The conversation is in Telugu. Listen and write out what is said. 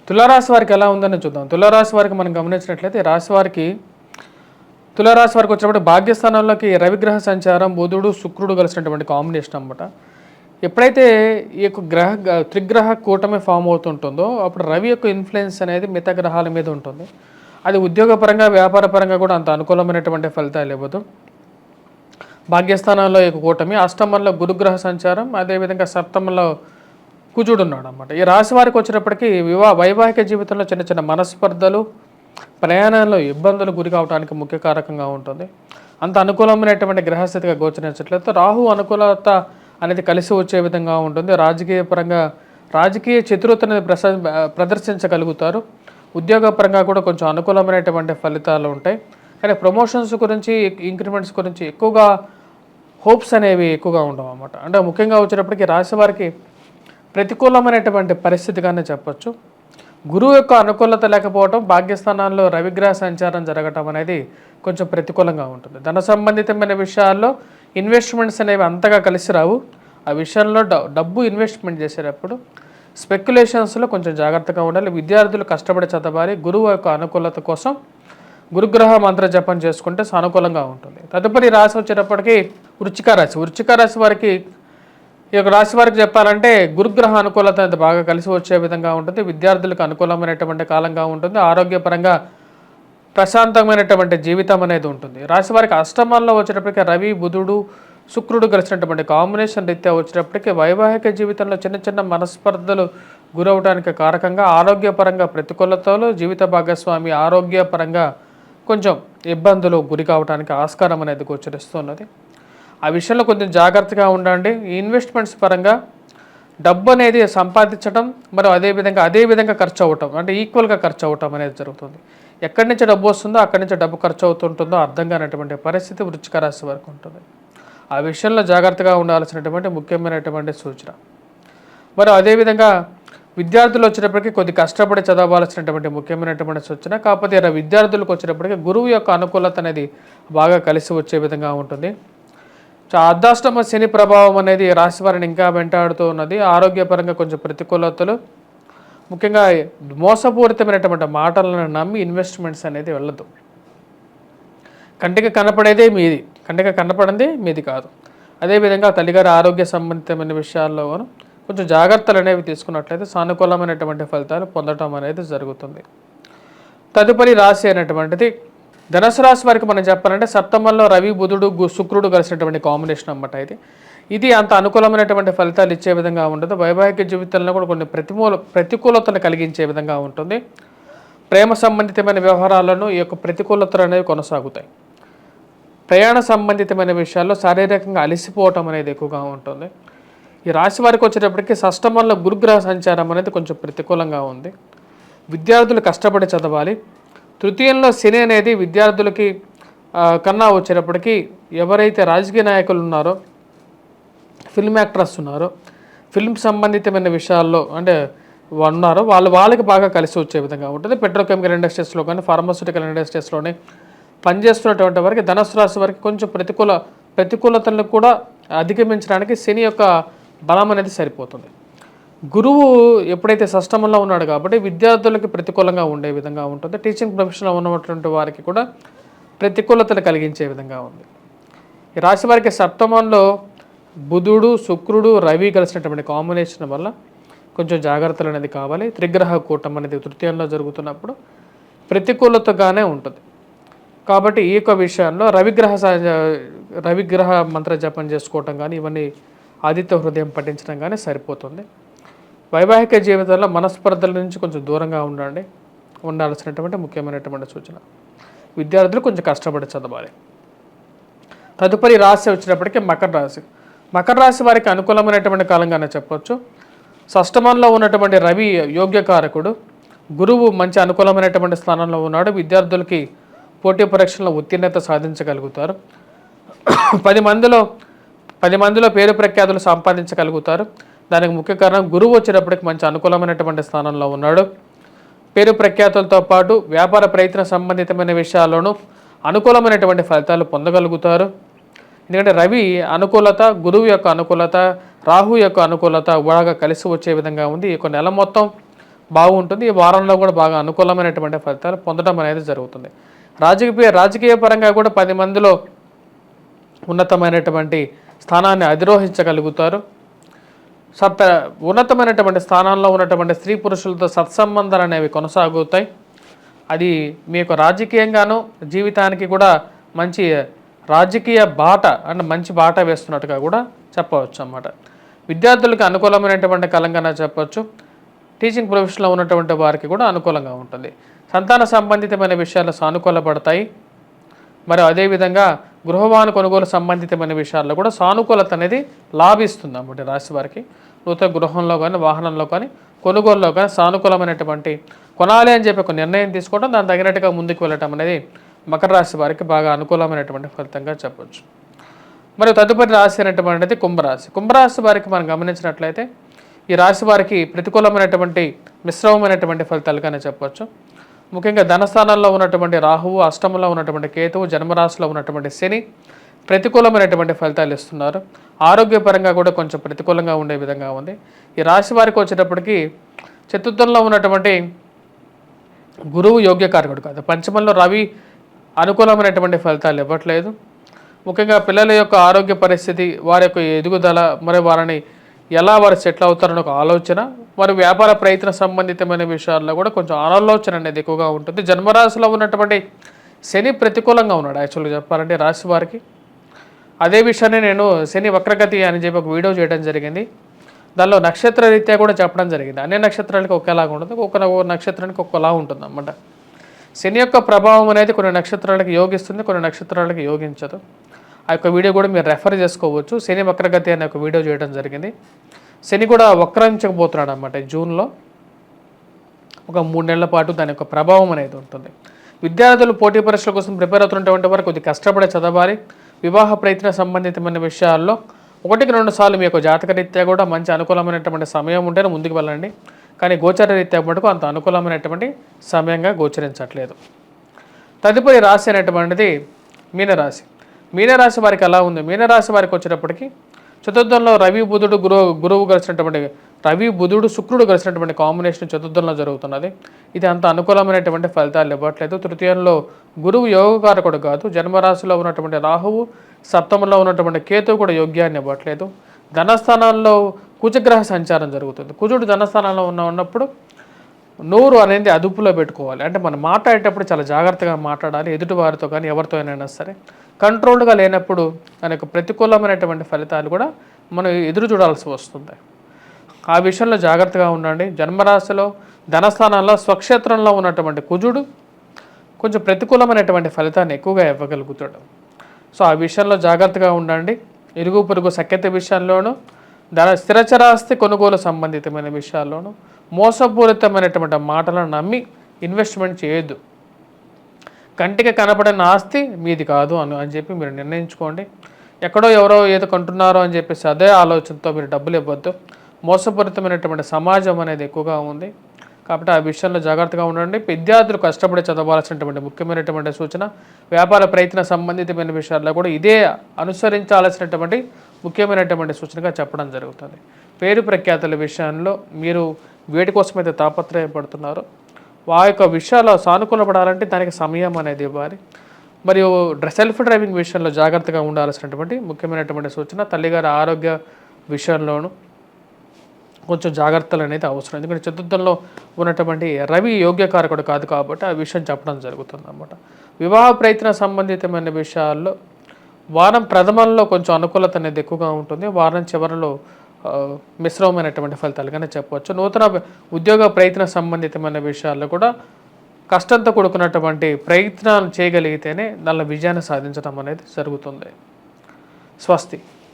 తులారాశి వారికి ఎలా ఉందని చూద్దాం. తులారాశి వారికి మనం గమనించినట్లయితే తులారాశి వారికి వచ్చినప్పుడు భాగ్యస్థానంలోకి రవిగ్రహ సంచారం, బుధుడు శుక్రుడు కలిసినటువంటి కాంబినేషన్ అనమాట. ఎప్పుడైతే ఈ యొక్క త్రిగ్రహ కూటమి ఫామ్ అవుతుంటుందో అప్పుడు రవి యొక్క ఇన్ఫ్లుయెన్స్ అనేది మిగతా గ్రహాల మీద ఉంటుంది. అది ఉద్యోగపరంగా, వ్యాపారపరంగా కూడా అంత అనుకూలమైనటువంటి ఫలితాలు ఇవ్వదు. భాగ్యస్థానంలో ఈ కూటమి, అష్టమంలో గురుగ్రహ సంచారం, అదేవిధంగా సప్తమంలో కుజుడు ఉన్నాడు అనమాట. ఈ రాశి వారికి వచ్చినప్పటికీ వైవాహిక జీవితంలో చిన్న చిన్న మనస్పర్ధలు, ప్రయాణంలో ఇబ్బందులు గురి కావడానికి ముఖ్య కారకంగా ఉంటుంది. అంత అనుకూలమైనటువంటి గ్రహస్థితిగా గోచరించట్లేదు. రాహు అనుకూలత అనేది కలిసి వచ్చే విధంగా ఉంటుంది. రాజకీయ చతురతని ప్రదర్శించగలుగుతారు. ఉద్యోగపరంగా కూడా కొంచెం అనుకూలమైనటువంటి ఫలితాలు ఉంటాయి. కానీ ప్రమోషన్స్ గురించి, ఇంక్రిమెంట్స్ గురించి ఎక్కువగా హోప్స్ అనేవి ఎక్కువగా ఉండవు అన్నమాట. అంటే ముఖ్యంగా వచ్చేటప్పటికి రాశి వారికి ప్రతికూలమైనటువంటి పరిస్థితిగానే చెప్పచ్చు. గురువు యొక్క అనుకూలత లేకపోవడం, భాగ్యస్థానాల్లో రవిగ్రహ సంచారం జరగటం అనేది కొంచెం ప్రతికూలంగా ఉంటుంది. ధన సంబంధితమైన విషయాల్లో ఇన్వెస్ట్మెంట్స్ అనేవి అంతగా కలిసి రావు. ఆ విషయంలో డబ్బు ఇన్వెస్ట్మెంట్ చేసేటప్పుడు స్పెక్యులేషన్స్లో కొంచెం జాగ్రత్తగా ఉండాలి. విద్యార్థులు కష్టపడి చదవాలి. గురువు యొక్క అనుకూలత కోసం గురుగ్రహ మంత్ర జపం చేసుకుంటే సానుకూలంగా ఉంటుంది. తదుపరి రాశి వచ్చేటప్పటికి వృశ్చిక రాశి వారికి, ఈ యొక్క రాశి వారికి చెప్పాలంటే గురుగ్రహ అనుకూలత అనేది బాగా కలిసి వచ్చే విధంగా ఉంటుంది. విద్యార్థులకు అనుకూలమైనటువంటి కాలంగా ఉంటుంది. ఆరోగ్యపరంగా ప్రశాంతమైనటువంటి జీవితం అనేది ఉంటుంది. రాశి వారికి అష్టమంలో వచ్చేటప్పటికి రవి, బుధుడు, శుక్రుడు కలిసినటువంటి కాంబినేషన్ రీత్యా వచ్చేటప్పటికి వైవాహిక జీవితంలో చిన్న చిన్న మనస్పర్ధలు గురవడానికి కారకంగా, ఆరోగ్యపరంగా ప్రతికూలతలు, జీవిత భాగస్వామి ఆరోగ్యపరంగా కొంచెం ఇబ్బందులు గురి కావడానికి ఆస్కారం అనేది గోచరిస్తున్నది. ఆ విషయంలో కొంచెం జాగ్రత్తగా ఉండండి. ఇన్వెస్ట్మెంట్స్ పరంగా డబ్బు అనేది సంపాదించడం, మరి అదేవిధంగా ఖర్చు అవ్వటం, అంటే ఈక్వల్గా ఖర్చు అవ్వటం అనేది జరుగుతుంది. ఎక్కడి నుంచి డబ్బు వస్తుందో అక్కడి నుంచి డబ్బు ఖర్చు అవుతుంటుందో అర్థం కానటువంటి పరిస్థితి వృశ్చిక రాశి వరకు ఉంటుంది. ఆ విషయంలో జాగ్రత్తగా ఉండాల్సినటువంటి ముఖ్యమైనటువంటి సూచన. మరి అదేవిధంగా విద్యార్థులు వచ్చేటప్పటికి కొద్ది కష్టపడి చదవాల్సినటువంటి ముఖ్యమైనటువంటి సూచన. కాకపోతే విద్యార్థులకు వచ్చేటప్పటికి గురువు యొక్క అనుకూలత అనేది బాగా కలిసి వచ్చే విధంగా ఉంటుంది. అర్ధాష్టమ శని ప్రభావం అనేది రాశి వారిని ఇంకా వెంటాడుతూ ఉన్నది. ఆరోగ్యపరంగా కొంచెం ప్రతికూలతలు, ముఖ్యంగా మోసపూరితమైనటువంటి మాటలను నమ్మి ఇన్వెస్ట్మెంట్స్ అనేది వెళ్ళదు. కంటికి కనపడేదే మీది, కంటికి కనపడింది మీది కాదు. అదేవిధంగా తల్లిగారి ఆరోగ్య సంబంధితమైన విషయాల్లో కొంచెం జాగ్రత్తలు అనేవి తీసుకున్నట్లయితే సానుకూలమైనటువంటి ఫలితాలు పొందడం అనేది జరుగుతుంది. తదుపరి రాశి అయినటువంటిది ధనుసు రాశి వారికి మనం చెప్పాలంటే సప్తమంలో రవి, బుధుడు, శుక్రుడు కలిసినటువంటి కాంబినేషన్ అన్నమాట. ఇది అంత అనుకూలమైనటువంటి ఫలితాలు ఇచ్చే విధంగా ఉండదు. వైవాహిక జీవితంలో కూడా కొన్ని ప్రతికూలతలు కలిగించే విధంగా ఉంటుంది. ప్రేమ సంబంధితమైన వ్యవహారాలను ఈ యొక్క ప్రతికూలతలు అనేవి కొనసాగుతాయి. ప్రయాణ సంబంధితమైన విషయాల్లో శారీరకంగా అలసిపోవటం అనేది ఎక్కువగా ఉంటుంది. ఈ రాశి వారికి వచ్చేటప్పటికి షష్టమంలో గురుగ్రహ సంచారం అనేది కొంచెం ప్రతికూలంగా ఉంది. విద్యార్థులు కష్టపడి చదవాలి. తృతీయంలో శని అనేది విద్యార్థులకి కన్నా వచ్చేటప్పటికి ఎవరైతే రాజకీయ నాయకులు ఉన్నారో, ఫిల్మ్ యాక్టర్స్ ఉన్నారో, ఫిల్మ్ సంబంధితమైన విషయాల్లో అంటే ఉన్నారో వాళ్ళకి బాగా కలిసి వచ్చే విధంగా ఉంటుంది. పెట్రోకెమికల్ ఇండస్ట్రీస్లో కానీ, ఫార్మాస్యూటికల్ ఇండస్ట్రీస్లోనే పనిచేస్తున్నటువంటి వారికి, ధనుసు రాశి వారికి కొంచెం ప్రతికూలతలను కూడా అధిగమించడానికి శని యొక్క బలం అనేది సరిపోతుంది. గురువు ఎప్పుడైతే షష్టమంలో ఉన్నాడు కాబట్టి విద్యార్థులకి ప్రతికూలంగా ఉండే విధంగా ఉంటుంది. టీచింగ్ ప్రొఫెషన్లో ఉన్నటువంటి వారికి కూడా ప్రతికూలతలు కలిగించే విధంగా ఉంది. ఈ రాశి వారికి సప్తమంలో బుధుడు, శుక్రుడు, రవి కలిసినటువంటి కాంబినేషన్ వల్ల కొంచెం జాగ్రత్తలు అనేది కావాలి. త్రిగ్రహ కూటం అనేది తృతీయంలో జరుగుతున్నప్పుడు ప్రతికూలతగానే ఉంటుంది. కాబట్టి ఈ యొక్క విషయంలో రవిగ్రహ మంత్ర జపం చేసుకోవటం కానీ, ఇవన్నీ ఆదిత్య హృదయం పఠించడం కానీ సరిపోతుంది. వైవాహిక జీవితంలో మనస్పర్ధల నుంచి కొంచెం దూరంగా ఉండాల్సినటువంటి ముఖ్యమైనటువంటి సూచన. విద్యార్థులు కొంచెం కష్టపడి చదవాలి. తదుపరి రాశి వచ్చినప్పటికీ మకర రాశి వారికి అనుకూలమైనటువంటి కాలంగానే చెప్పవచ్చు. షష్టమంలో ఉన్నటువంటి రవి యోగ్యకారకుడు, గురువు మంచి అనుకూలమైనటువంటి స్థానంలో ఉన్నాడు. విద్యార్థులకి పోటీ పరీక్షల్లో ఉత్తీర్ణత సాధించగలుగుతారు. 10 మందిలో పేరు ప్రఖ్యాతులు సంపాదించగలుగుతారు. దానికి ముఖ్య కారణం గురువు వచ్చేటప్పటికి మంచి అనుకూలమైనటువంటి స్థానంలో ఉన్నాడు. పేరు ప్రఖ్యాతులతో పాటు వ్యాపార ప్రయత్న సంబంధితమైన విషయాల్లోనూ అనుకూలమైనటువంటి ఫలితాలు పొందగలుగుతారు. ఎందుకంటే రవి అనుకూలత, గురువు యొక్క అనుకూలత, రాహు యొక్క అనుకూలత బాగా కలిసి వచ్చే విధంగా ఉంది. ఈ నెల మొత్తం బాగుంటుంది. ఈ వారంలో కూడా బాగా అనుకూలమైనటువంటి ఫలితాలు పొందడం అనేది జరుగుతుంది. రాజకీయ పరంగా కూడా 10 మందిలో ఉన్నతమైనటువంటి స్థానాన్ని అధిరోహించగలుగుతారు. ఉన్నతమైనటువంటి స్థానాల్లో ఉన్నటువంటి స్త్రీ పురుషులతో సత్సంబంధాలు అనేవి కొనసాగుతాయి. అది మీకు రాజకీయంగాను జీవితానికి కూడా మంచి రాజకీయ బాట అంటే మంచి బాట వేస్తున్నట్టుగా కూడా చెప్పవచ్చు అన్నమాట. విద్యార్థులకు అనుకూలమైనటువంటి కాలంగానే చెప్పవచ్చు. టీచింగ్ ప్రొఫెషన్లో ఉన్నటువంటి వారికి కూడా అనుకూలంగా ఉంటుంది. సంతాన సంబంధితమైన విషయాలు సానుకూలపడతాయి. మరి అదేవిధంగా గృహవాహన కొనుగోలు సంబంధితమైన విషయాల్లో కూడా సానుకూలత అనేది లాభిస్తుంది అన్నమాట. రాశి వారికి నూతన గృహంలో కానీ వాహనంలో కానీ కొనుగోలులో కానీ సానుకూలమైనటువంటి కొనాలి అని చెప్పి ఒక నిర్ణయం తీసుకోవడం, దాని తగినట్టుగా ముందుకు వెళ్ళటం అనేది మకర రాశి వారికి బాగా అనుకూలమైనటువంటి ఫలితంగా చెప్పవచ్చు. మరి తదుపరి రాశి అనేటువంటిది కుంభరాశి. కుంభరాశి వారికి మనం గమనించినట్లయితే ఈ రాశి వారికి ప్రతికూలమైనటువంటి మిశ్రమమైనటువంటి ఫలితాలుగానే చెప్పవచ్చు. ముఖ్యంగా ధనస్థానాల్లో ఉన్నటువంటి రాహువు, అష్టమంలో ఉన్నటువంటి కేతువు, జన్మరాశిలో ఉన్నటువంటి శని ప్రతికూలమైనటువంటి ఫలితాలు ఇస్తున్నారు. ఆరోగ్యపరంగా కూడా కొంచెం ప్రతికూలంగా ఉండే విధంగా ఉంది. ఈ రాశి వారికి వచ్చేటప్పటికి చతుర్థంలో ఉన్నటువంటి గురువు యోగ్యకారకుడు కాదు. పంచమంలో రవి అనుకూలమైనటువంటి ఫలితాలు ఇవ్వట్లేదు. ముఖ్యంగా పిల్లల యొక్క ఆరోగ్య పరిస్థితి, వారి యొక్క ఎదుగుదల, మరి వారిని ఎలా వారు సెటిల్ అవుతారని ఒక ఆలోచన, మరి వ్యాపార ప్రయత్న సంబంధితమైన విషయాల్లో కూడా కొంచెం ఆలోచన అనేది ఎక్కువగా ఉంటుంది. జన్మరాశిలో ఉన్నటువంటి శని ప్రతికూలంగా ఉన్నాడు యాక్చువల్గా చెప్పాలంటే రాశి వారికి. అదే విషయాన్ని నేను శని వక్రగతి అని చెప్పి ఒక వీడియో చేయడం జరిగింది. దానిలో నక్షత్ర రీత్యా కూడా చెప్పడం జరిగింది. అన్ని నక్షత్రాలకి ఒకేలాగా ఉంటుంది, ఒక్కొక్క నక్షత్రానికి ఒక్కోలా ఉంటుంది అన్నమాట. శని యొక్క ప్రభావం అనేది కొన్ని నక్షత్రాలకు యోగిస్తుంది, కొన్ని నక్షత్రాలకు యోగించదు. ఆ యొక్క వీడియో కూడా మీరు రెఫర్ చేసుకోవచ్చు. శని వక్రగతి అనే ఒక వీడియో చేయడం జరిగింది. శని కూడా వక్రించకపోతున్నాడు అన్నమాట. జూన్లో ఒక 3 నెలల పాటు దాని యొక్క ప్రభావం అనేది ఉంటుంది. విద్యార్థులు పోటీ పరీక్షల కోసం ప్రిపేర్ అవుతున్నటువంటి వారు కొద్దిగా కష్టపడే చదవాలి. వివాహ ప్రయత్న సంబంధితమైన విషయాల్లో 1-2 సార్లు మీ యొక్క జాతకరీత్యా కూడా మంచి అనుకూలమైనటువంటి సమయం ఉంటేనే ముందుకు వెళ్ళండి. కానీ గోచర రీత్యా మటుకు అంత అనుకూలమైనటువంటి సమయంగా గోచరించట్లేదు. తదుపరి రాశి అనేటువంటిది మీనరాశి. మీనరాశి వారికి ఎలా ఉంది? మీనరాశి వారికి వచ్చేటప్పటికి చతుర్థంలో రవి బుధుడు గురువు కలిసినటువంటి రవి బుధుడు శుక్రుడు కలిసినటువంటి కాంబినేషన్ చతుర్థంలో జరుగుతున్నది. ఇది అంత అనుకూలమైనటువంటి ఫలితాలు ఇవ్వట్లేదు. తృతీయంలో గురువు యోగకారకుడు కాదు. జన్మరాశిలో ఉన్నటువంటి రాహువు, సప్తమంలో ఉన్నటువంటి కేతువు కూడా యోగ్యాన్ని ఇవ్వట్లేదు. ధనస్థానాల్లో కుజగ్రహ సంచారం జరుగుతుంది. కుజుడు ధనస్థానంలో ఉన్నప్పుడు నోరు అనేది అదుపులో పెట్టుకోవాలి. అంటే మనం మాట్లాడేటప్పుడు చాలా జాగ్రత్తగా మాట్లాడాలి. ఎదుటి వారితో కానీ ఎవరితో అయినా సరే కంట్రోల్డ్గా లేనప్పుడు దానికి ప్రతికూలమైనటువంటి ఫలితాలు కూడా మనం ఎదురు చూడాల్సి వస్తుంది. ఆ విషయంలో జాగ్రత్తగా ఉండండి. జన్మరాశిలో ధనస్థానాల్లో స్వక్షేత్రంలో ఉన్నటువంటి కుజుడు కొంచెం ప్రతికూలమైనటువంటి ఫలితాన్ని ఎక్కువగా ఇవ్వగలుగుతాడు. సో ఆ విషయంలో జాగ్రత్తగా ఉండండి. ఇరుగు పొరుగు సఖ్యత విషయాల్లోనూ, స్థిరచరాస్తి కొనుగోలు సంబంధితమైన విషయాల్లోనూ మోసపూరితమైనటువంటి మాటలను నమ్మి ఇన్వెస్ట్మెంట్ చేయొద్దు. కంటికి కనపడిన ఆస్తి మీది కాదు అని చెప్పి మీరు నిర్ణయించుకోండి. ఎక్కడో ఎవరో ఏదో కొంటున్నారో అని చెప్పేసి అదే ఆలోచనతో మీరు డబ్బులు ఇవ్వద్దు. మోసపూరితమైనటువంటి సమాజం అనేది ఎక్కువగా ఉంది కాబట్టి ఆ విషయంలో జాగ్రత్తగా ఉండండి. విద్యార్థులు కష్టపడి చదవాల్సినటువంటి ముఖ్యమైనటువంటి సూచన. వ్యాపార ప్రయత్న సంబంధితమైన విషయాల్లో కూడా ఇదే అనుసరించాల్సినటువంటి ముఖ్యమైనటువంటి సూచనగా చెప్పడం జరుగుతుంది. పేరు ప్రఖ్యాతుల విషయంలో మీరు వేటి కోసమైతే తాపత్రయపడుతున్నారో ఆ యొక్క విషయాల్లో సానుకూలపడాలంటే దానికి సమయం అనేది ఇవ్వాలి. మరియు సెల్ఫ్ డ్రైవింగ్ విషయంలో జాగ్రత్తగా ఉండాల్సినటువంటి ముఖ్యమైనటువంటి సూచన. తల్లిగారి ఆరోగ్య విషయంలోనూ కొంచెం జాగ్రత్తలు అనేది అవసరం. ఎందుకంటే చతుర్థంలో ఉన్నటువంటి రవి యోగ్యకారకుడు కాదు కాబట్టి ఆ విషయం చెప్పడం జరుగుతుంది అన్నమాట. వివాహ ప్రయత్న సంబంధితమైన విషయాల్లో వారం ప్రథమంలో కొంచెం అనుకూలత అనేది ఎక్కువగా ఉంటుంది. వారం చివరిలో మిశ్రమమైనటువంటి ఫలితాలుగానే చెప్పవచ్చు. నూతన ఉద్యోగ ప్రయత్న సంబంధితమైన విషయాల్లో కూడా కష్టంతో కూడుకున్నటువంటి ప్రయత్నాలు చేయగలిగితేనే దానిలో విజయాన్ని సాధించడం అనేది జరుగుతుంది. స్వస్తి.